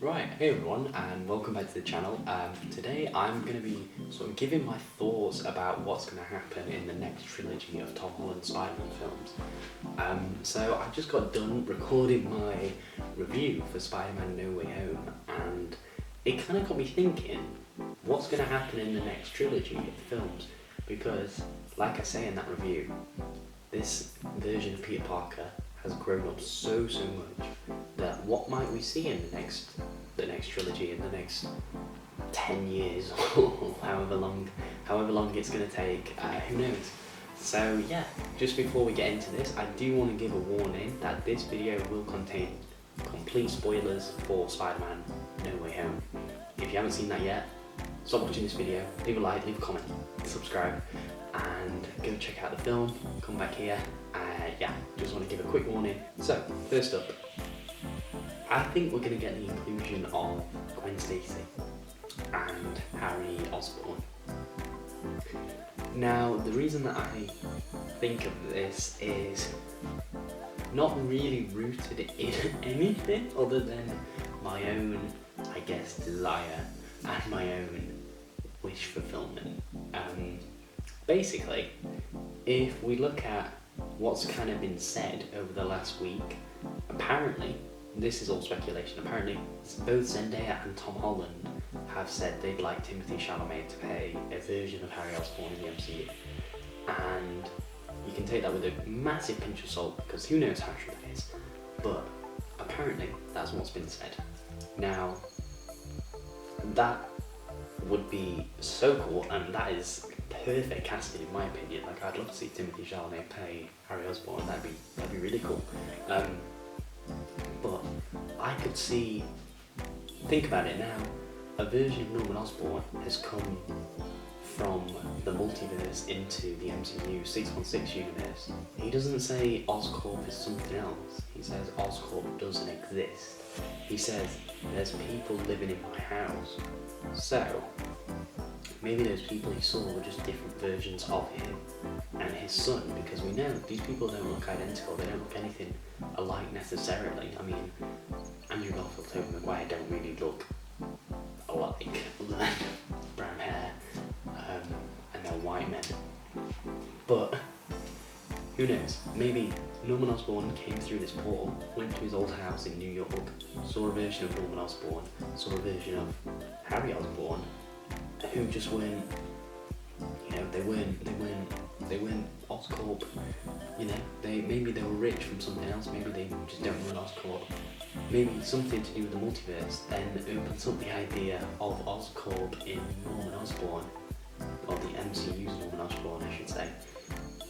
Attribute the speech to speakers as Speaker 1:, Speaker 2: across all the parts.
Speaker 1: Right, hey everyone, and welcome back to the channel. Today I'm going to be sort of giving my thoughts about what's going to happen in the next trilogy of Tom Holland's Spider-Man films. So I just got done recording my review for Spider-Man No Way Home, and it kind of got me thinking, what's going to happen in the next trilogy of films? Because, like I say in that review, this version of Peter Parker has grown up so much that what might we see in the next trilogy, in the next 10 years or however long it's going to take, who knows. So yeah, just before we get into this, I do want to give a warning that this video will contain complete spoilers for Spider-Man No Way Home. If you haven't seen that yet, stop watching this video, leave a like, leave a comment, subscribe, and go check out the film, come back here. Yeah, just want to give a quick warning. So, first up, I think we're going to get the inclusion of Gwen Stacy and Harry Osborn. Now, the reason that I think of this is not really rooted in anything other than my own, I guess, desire and my own wish fulfillment. Basically, if we look at what's kind of been said over the last week, apparently, this is all speculation, apparently both Zendaya and Tom Holland have said they'd like Timothée Chalamet to play a version of Harry Osborn in the MCU. And you can take that with a massive pinch of salt, because who knows how true that is, but apparently that's what's been said. Now, that would be so cool, and that is perfect casting in my opinion. Like, I'd love to see Timothée Chalamet play Harry Osborn. That'd be really cool. But I could see, think about it now, a version of Norman Osborn has come from the multiverse into the MCU 616 universe. He doesn't say Oscorp is something else. He says Oscorp doesn't exist. He says there's people living in my house. So maybe those people he saw were just different versions of him and his son, because we know these people don't look identical, they don't look anything alike necessarily. I mean, Andrew Garfield, Tobey Maguire don't really look alike, other than brown hair, and they're white men. But who knows, maybe Norman Osborn came through this portal, went to his old house in New York, saw a version of Norman Osborn, saw a version of Harry Osborn, who just weren't, you know, they weren't Oscorp, you know, maybe they were rich from something else, maybe they just don't run Oscorp, maybe something to do with the multiverse, then opens up the idea of Oscorp in Norman Osborn, or the MCU's Norman Osborn I should say,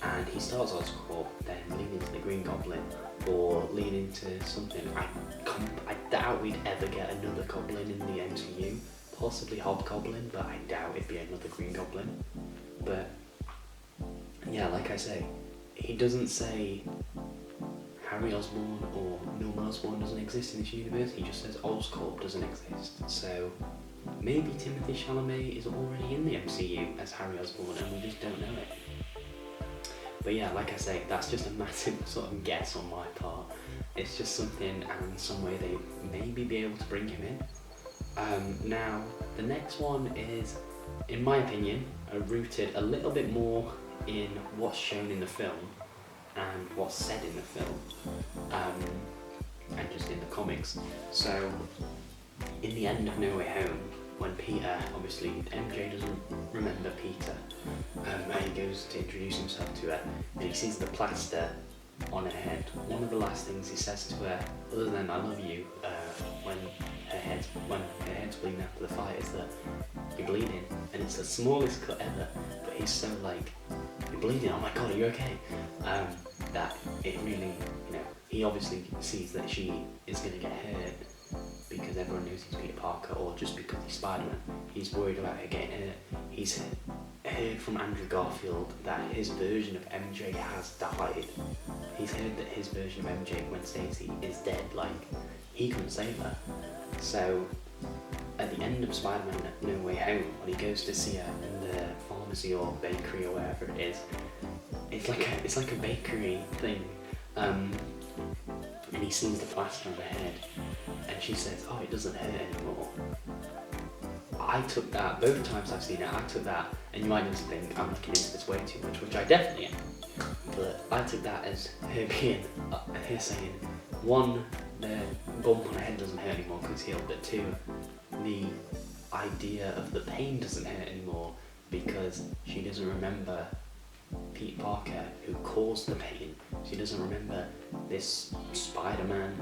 Speaker 1: and he starts Oscorp, then lean into the Green Goblin, or lean into something. I doubt we'd ever get another Goblin in the MCU. Possibly Hobgoblin, but I doubt it'd be another Green Goblin. But yeah, like I say, he doesn't say Harry Osborn or Norman Osborn doesn't exist in this universe, he just says Oscorp doesn't exist. So maybe Timothée Chalamet is already in the MCU as Harry Osborn and we just don't know it. But yeah, like I say, that's just a massive sort of guess on my part. It's just something and some way they maybe be able to bring him in. Now, the next one is, in my opinion, rooted a little bit more in what's shown in the film and what's said in the film, and just in the comics. So, in the end of No Way Home, when Peter, obviously MJ doesn't remember Peter, and he goes to introduce himself to her, and he sees the plaster on her head. One of the last things he says to her, other than "I love you," when her head's bleeding after the fight, is that "You're bleeding," and it's the smallest cut ever. But he's so like, "You're bleeding. Oh my god, are you okay?" That it really, you know, he obviously sees that she is going to get hurt because everyone knows he's Peter Parker, or just because he's Spider-Man. He's worried about her getting hurt. He's heard from Andrew Garfield that his version of MJ has died. He's heard that his version of MJ, Gwen Stacy, is dead. Like, he couldn't save her. So at the end of Spider-Man No Way Home, when he goes to see her in the pharmacy or bakery or wherever it is, it's like a bakery thing, and he sees the plaster on her head, and she says, "Oh, it doesn't hurt anymore." I took that, both times I've seen it, I took that, and you might just think I'm looking into this way too much, which I definitely am, but I took that as her being, her saying, one, the bump on her head doesn't hurt anymore because it's healed, but two, the idea of the pain doesn't hurt anymore because she doesn't remember Peter Parker who caused the pain. She doesn't remember this Spider-Man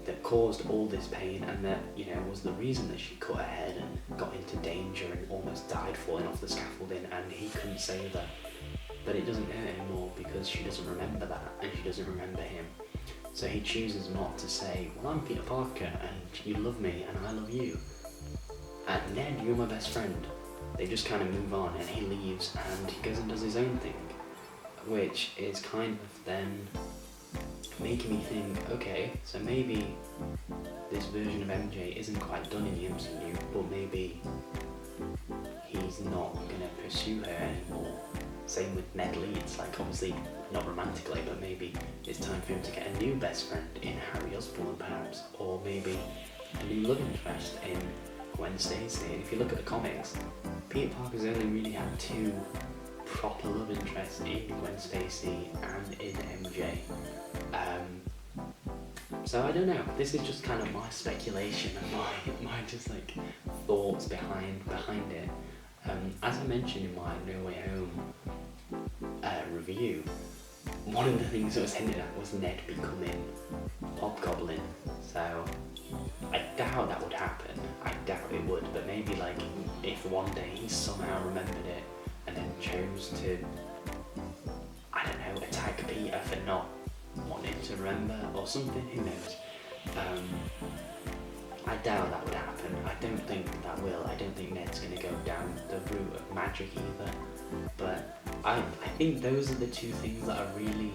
Speaker 1: that caused all this pain, and that, you know, was the reason that she cut her head and got into danger and almost died falling off the scaffolding, and he couldn't save her. But it doesn't hurt anymore because she doesn't remember that, and she doesn't remember him. So he chooses not to say, "Well, I'm Peter Parker and you love me and I love you, and Ned, you're my best friend." They just kind of move on, and he leaves and he goes and does his own thing, which is kind of then making me think, okay, so maybe this version of MJ isn't quite done in the MCU, but maybe he's not going to pursue her anymore. Same with Ned Leeds, like obviously not romantically, but maybe it's time for him to get a new best friend in Harry Osborn perhaps, or maybe a new love interest in Gwen Stacy. And if you look at the comics, Peter Parker's only really had two proper love interests in Gwen Stacy and in MJ. So I don't know, this is just kind of my speculation and my just like thoughts behind it. As I mentioned in my No Way Home review, one of the things that was hinted at was Ned becoming Hobgoblin. So I doubt that would happen. I doubt it would, but maybe like if one day he somehow remembered it and then chose to, I don't know, attack Peter for not wanting to remember or something, who knows. I doubt that would happen. I don't think that will. I don't think Ned's going to go down the route of magic either. But I think those are the two things that I really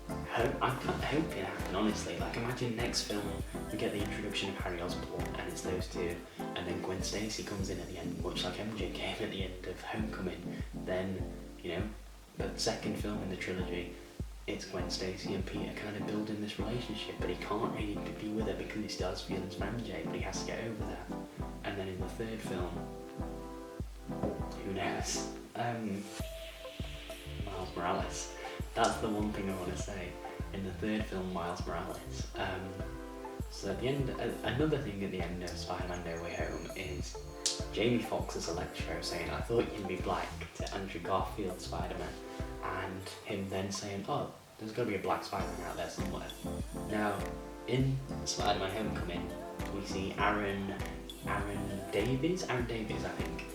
Speaker 1: I'm kind of hoping happen, honestly. Like, imagine next film we get the introduction of Harry Osborn and it's those two, and then Gwen Stacy comes in at the end, much like MJ came at the end of Homecoming. Then, you know, the second film in the trilogy, it's Gwen Stacy and Peter kind of building this relationship, but he can't really be with her because he still has feelings for MJ, but he has to get over that. And then in the third film, who knows? Miles Morales. That's the one thing I want to say. In the third film, Miles Morales. So at the end, another thing at the end of Spider-Man No Way Home is Jamie Foxx as Electro saying, "I thought you'd be black," to Andrew Garfield's Spider-Man, and him then saying, "Oh, there's got to be a black Spider-Man out there somewhere." Now, in Spider-Man Homecoming, we see Aaron Davies, I think,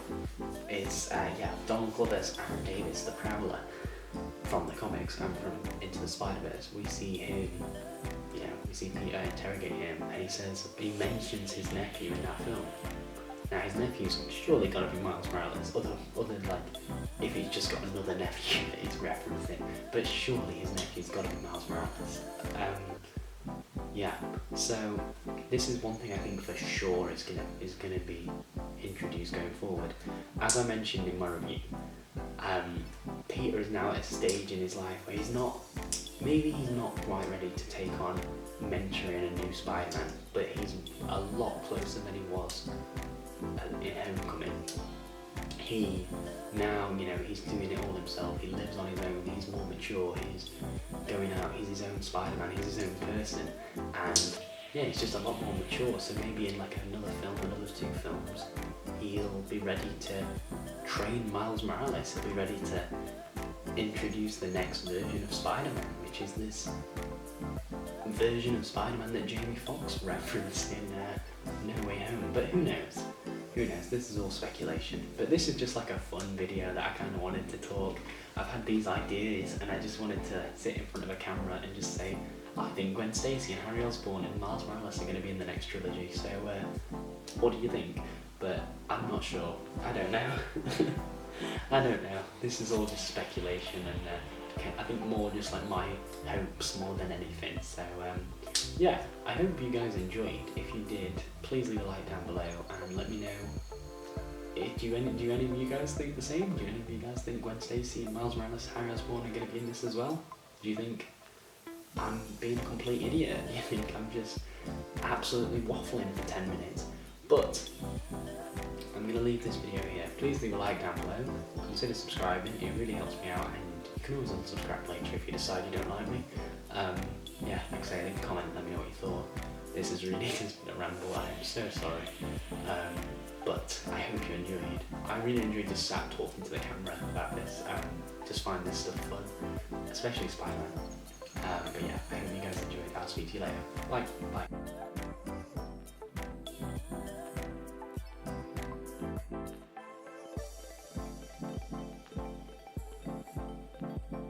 Speaker 1: is Donald Glover's Aaron Davies, the Prowler from the comics and from Into the Spider-Verse. We see him, we see Peter interrogate him, and he mentions his nephew in that film. Now his nephew's surely got to be Miles Morales, other than like if he's just got another nephew that he's referencing, but surely his nephew's got to be Miles Morales. So this is one thing I think for sure is gonna be introduced going forward. As I mentioned in my review, Peter is now at a stage in his life where he's not quite ready to take on mentoring a new Spider-Man, but he's a lot closer than he was in Homecoming. He now, he's doing it all himself. He lives on his own. He's more mature. He's going out. He's his own Spider-Man. He's his own person. And he's just a lot more mature. So maybe in like another film, another 2 films, he'll be ready to train Miles Morales. He'll be ready to introduce the next version of Spider-Man, which is this version of Spider-Man that Jamie Foxx referenced in No Way Home. But who knows? Who knows? This is all speculation. But this is just like a fun video that I kind of wanted to talk. I've had these ideas and I just wanted to sit in front of a camera and just say, I think Gwen Stacy and Harry Osborn and Miles Morales are going to be in the next trilogy. So what do you think? But I'm not sure. I don't know. I don't know. This is all just speculation and I think more just like my hopes more than anything. So I hope you guys enjoyed. If you did, please leave a like down below and let me know. Do any of you guys think the same? Do any of you guys think Gwen Stacy and Miles Morales, Harry Osborn are going to be in this as well? Do you think I'm being a complete idiot? Do you think I'm just absolutely waffling for 10 minutes. But I'm going to leave this video here. Please leave a like down below, consider subscribing, it really helps me out, and you can always unsubscribe later if you decide you don't like me. Yeah, like I say, leave a comment, let me know what you thought. This has really just been a ramble, I am so sorry. But I hope you enjoyed. I really enjoyed just sat talking to the camera about this, just find this stuff fun, especially Spider-Man. But yeah, I hope you guys enjoyed. I'll speak to you later. Bye.